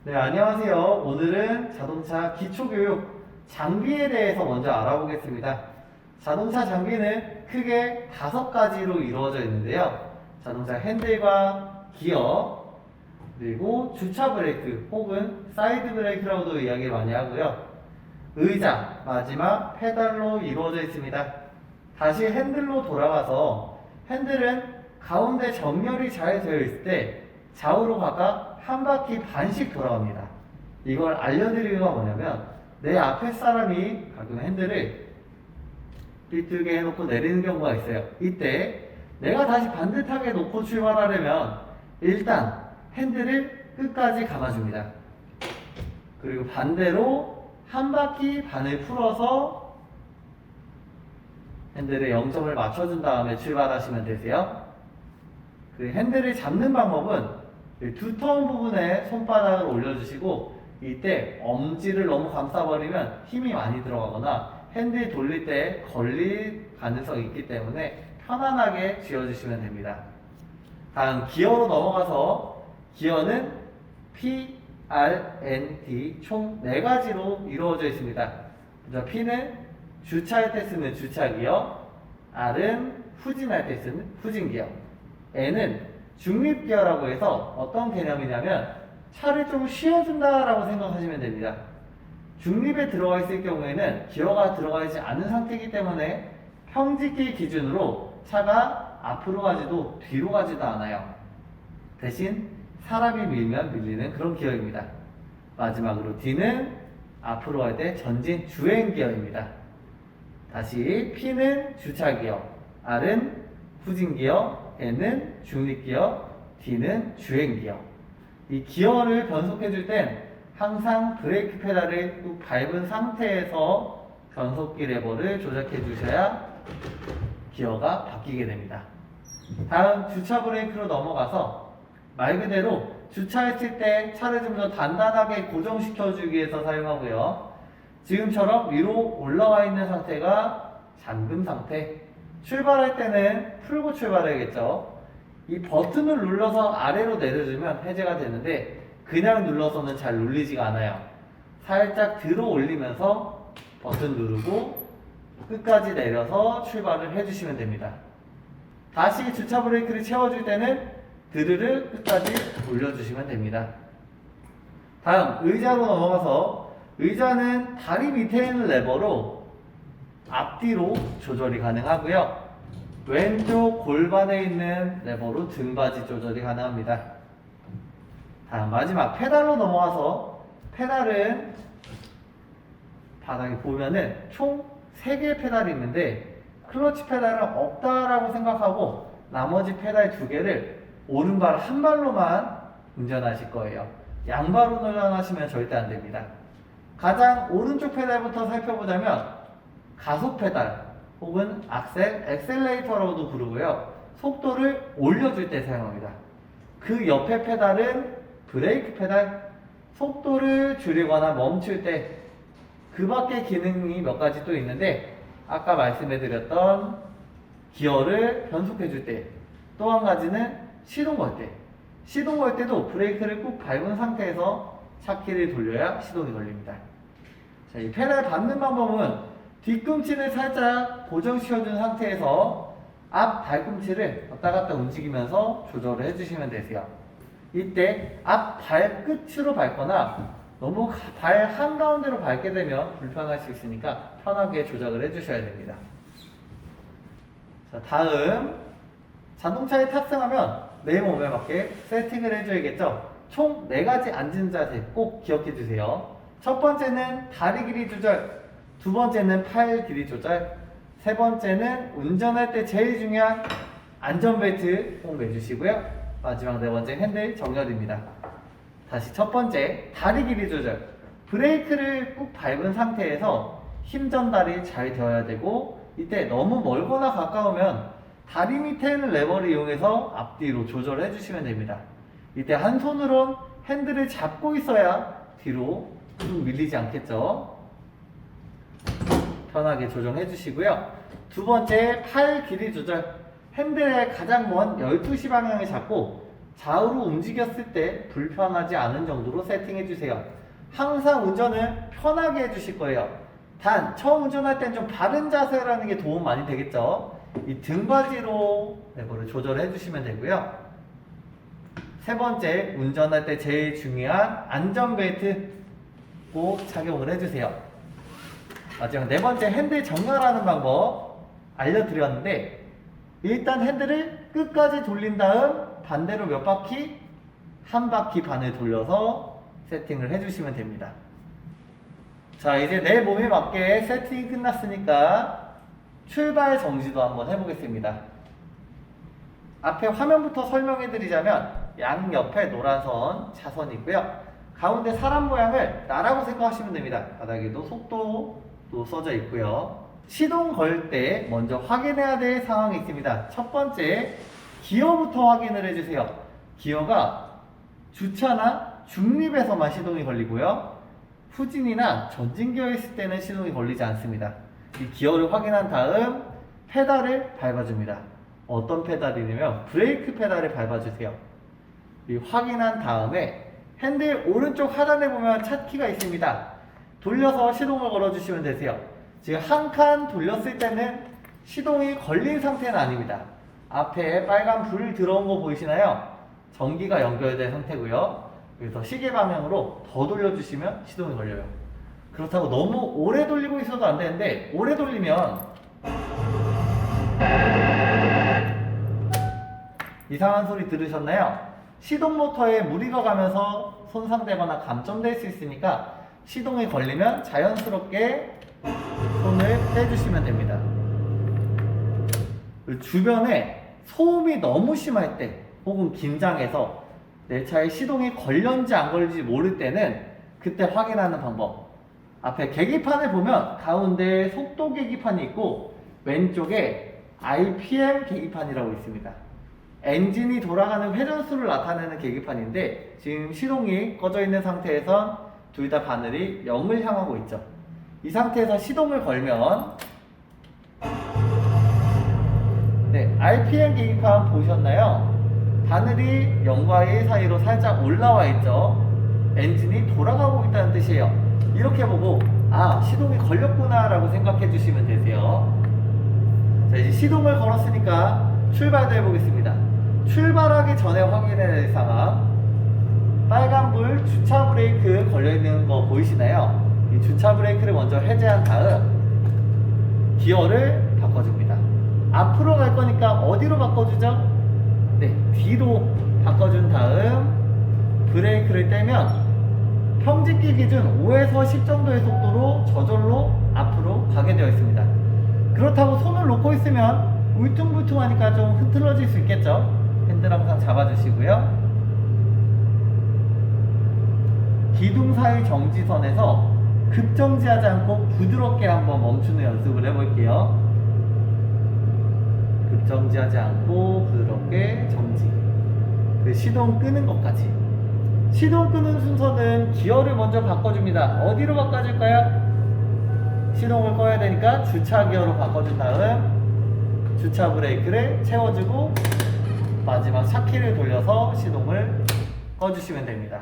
네, 안녕하세요. 오늘은 자동차 기초교육 장비에 대해서 먼저 알아보겠습니다. 자동차 장비는 크게 5가지로 이루어져 있는데요. 자동차 핸들과 기어, 그리고 주차 브레이크 혹은 사이드 브레이크라고도 이야기 많이 하고요. 의자, 마지막 페달로 이루어져 있습니다. 다시 핸들로 돌아가서 핸들은 가운데 정렬이 잘 되어 있을 때 좌우로 각각 한 바퀴 반씩 돌아갑니다. 이걸 알려드리는 건 뭐냐면 내 앞에 사람이 가끔 핸들을 삐뚤게 해놓고 내리는 경우가 있어요. 이때 내가 다시 반듯하게 놓고 출발하려면 일단 핸들을 끝까지 감아줍니다. 그리고 반대로 한 바퀴 반을 풀어서 핸들에 0점을 맞춰준 다음에 출발하시면 되세요. 그 핸들을 잡는 방법은 두터운 부분에 손바닥을 올려주시고 이때 엄지를 너무 감싸버리면 힘이 많이 들어가거나 핸들 돌릴 때 걸릴 가능성이 있기 때문에 편안하게 쥐어주시면 됩니다. 다음 기어로 넘어가서 기어는 P, R, N, D 총 4가지로 이루어져 있습니다. 먼저 P는 주차할 때 쓰는 주차기어, R은 후진할 때 쓰는 후진기어, N은 중립기어라고 해서 어떤 개념이냐면 차를 좀 쉬어준다라고 생각하시면 됩니다. 중립에 들어가 있을 경우에는 기어가 들어가 있지 않은 상태이기 때문에 평지기 기준으로 차가 앞으로 가지도 뒤로 가지도 않아요. 대신 사람이 밀면 밀리는 그런 기어입니다. 마지막으로 D는 앞으로 갈 때 전진 주행 기어입니다. 다시 P는 주차기어, R은 후진기어, N은 중립기어, D는 주행기어. 이 기어를 변속해줄 땐 항상 브레이크 페달을 꾹 밟은 상태에서 변속기 레버를 조작해 주셔야 기어가 바뀌게 됩니다. 다음 주차 브레이크로 넘어가서 말 그대로 주차했을 때 차를 좀 더 단단하게 고정시켜 주기 위해서 사용하고요. 지금처럼 위로 올라와 있는 상태가 잠금 상태. 출발할 때는 풀고 출발해야겠죠. 이 버튼을 눌러서 아래로 내려주면 해제가 되는데 그냥 눌러서는 잘 눌리지가 않아요. 살짝 들어 올리면서 버튼 누르고 끝까지 내려서 출발을 해주시면 됩니다. 다시 주차 브레이크를 채워줄 때는 드르르 끝까지 올려주시면 됩니다. 다음 의자로 넘어가서 의자는 다리 밑에 있는 레버로 앞뒤로 조절이 가능하고요. 왼쪽 골반에 있는 레버로 등받이 조절이 가능합니다. 다음 마지막 페달로 넘어가서 페달은 바닥에 보면은 총 3개의 페달이 있는데 클러치 페달은 없다라고 생각하고 나머지 페달 2개를 오른발 한 발로만 운전하실 거예요. 양발로 운전하시면 절대 안 됩니다. 가장 오른쪽 페달부터 살펴보자면 가속 페달 혹은 악셀, 엑셀레이터라고도 부르고요. 속도를 올려줄 때 사용합니다. 그 옆에 페달은 브레이크 페달, 속도를 줄이거나 멈출 때 그 밖에 기능이 몇 가지 또 있는데 아까 말씀해드렸던 기어를 변속해줄 때 또 한 가지는 시동 걸 때. 시동 걸 때도 브레이크를 꾹 밟은 상태에서 차키를 돌려야 시동이 걸립니다. 자, 이 페달 밟는 방법은 뒤꿈치를 살짝 고정시켜준 상태에서 앞 발꿈치를 왔다 갔다 움직이면서 조절을 해주시면 되세요. 이때 앞 발끝으로 밟거나 너무 발 한가운데로 밟게 되면 불편할 수 있으니까 편하게 조작을 해주셔야 됩니다. 자, 다음 자동차에 탑승하면 내 몸에 맞게 세팅을 해줘야겠죠. 총 4가지 앉은 자세 꼭 기억해 주세요. 첫 번째는 다리 길이 조절, 두 번째는 팔 길이 조절, 세 번째는 운전할 때 제일 중요한 안전벨트 꼭 매주시고요. 마지막 4번째 핸들 정렬입니다. 다시 첫 번째 다리 길이 조절. 브레이크를 꾹 밟은 상태에서 힘 전달이 잘 되어야 되고 이때 너무 멀거나 가까우면 다리 밑에 있는 레버를 이용해서 앞뒤로 조절해 주시면 됩니다. 이때 한 손으론 핸들을 잡고 있어야 뒤로 쭉 밀리지 않겠죠. 편하게 조정해 주시고요. 두 번째 팔 길이 조절. 핸들의 가장 먼 12시 방향을 잡고 좌우로 움직였을 때 불편하지 않은 정도로 세팅해 주세요. 항상 운전을 편하게 해주실 거예요. 단 처음 운전할 땐 좀 바른 자세라는 게 도움 많이 되겠죠. 이 등받이로 레버를 조절해 주시면 되고요. 세 번째, 운전할 때 제일 중요한 안전벨트 꼭 착용을 해주세요. 마지막 네 번째, 핸들 정렬하는 방법 알려드렸는데, 일단 핸들을 끝까지 돌린 다음 반대로 몇 바퀴? 한 바퀴 반을 돌려서 세팅을 해주시면 됩니다. 자, 이제 내 몸에 맞게 세팅이 끝났으니까 출발 정지도 한번 해보겠습니다. 앞에 화면부터 설명해 드리자면 양옆에 노란 선 차선이 있고요. 가운데 사람 모양을 나라고 생각하시면 됩니다. 바닥에도 속도도 써져 있고요. 시동 걸 때 먼저 확인해야 될 상황이 있습니다. 첫 번째, 기어부터 확인을 해주세요. 기어가 주차나 중립에서만 시동이 걸리고요. 후진이나 전진 기어 있을 때는 시동이 걸리지 않습니다. 이 기어를 확인한 다음 페달을 밟아줍니다. 어떤 페달이냐면 브레이크 페달을 밟아주세요. 이 확인한 다음에 핸들 오른쪽 하단에 보면 차키가 있습니다. 돌려서 시동을 걸어주시면 되세요. 지금 한 칸 돌렸을 때는 시동이 걸린 상태는 아닙니다. 앞에 빨간 불 들어온 거 보이시나요? 전기가 연결된 상태고요. 그래서 시계 방향으로 더 돌려주시면 시동이 걸려요. 그렇다고 너무 오래 돌리고 있어도 안 되는데, 오래 돌리면 이상한 소리 들으셨나요? 시동 모터에 무리가 가면서 손상되거나 감점될 수 있으니까 시동이 걸리면 자연스럽게 손을 떼주시면 됩니다. 주변에 소음이 너무 심할 때 혹은 긴장해서 내 차에 시동이 걸렸는지 안 걸린지 모를 때는 그때 확인하는 방법. 앞에 계기판을 보면 가운데 속도 계기판이 있고 왼쪽에 RPM 계기판이라고 있습니다. 엔진이 돌아가는 회전수를 나타내는 계기판인데 지금 시동이 꺼져 있는 상태에선 둘 다 바늘이 0을 향하고 있죠. 이 상태에서 시동을 걸면 RPM 계기판 보셨나요? 바늘이 0과 1 사이로 살짝 올라와 있죠. 엔진이 돌아가고 있다는 뜻이에요. 이렇게 보고 시동이 걸렸구나 라고 생각해 주시면 되세요. 자, 이제 시동을 걸었으니까 출발도 해보겠습니다. 출발하기 전에 확인해야 될 상황, 빨간불 주차 브레이크 걸려있는 거 보이시나요? 이 주차 브레이크를 먼저 해제한 다음 기어를 바꿔줍니다. 앞으로 갈 거니까 어디로 바꿔주죠? 뒤로 바꿔준 다음 브레이크를 떼면 평집기 기준 5에서 10 정도의 속도로 저절로 앞으로 가게 되어 있습니다. 그렇다고 손을 놓고 있으면 울퉁불퉁하니까 좀 흐트러질 수 있겠죠? 핸들 항상 잡아주시고요. 기둥 사이 정지선에서 급정지하지 않고 부드럽게 한번 멈추는 연습을 해볼게요. 급정지하지 않고 부드럽게 정지. 그 시동 끄는 것까지. 시동 끄는 순서는 기어를 먼저 바꿔줍니다. 어디로 바꿔줄까요? 시동을 꺼야 되니까 주차 기어로 바꿔준 다음 주차 브레이크를 채워주고 마지막 차키를 돌려서 시동을 꺼주시면 됩니다.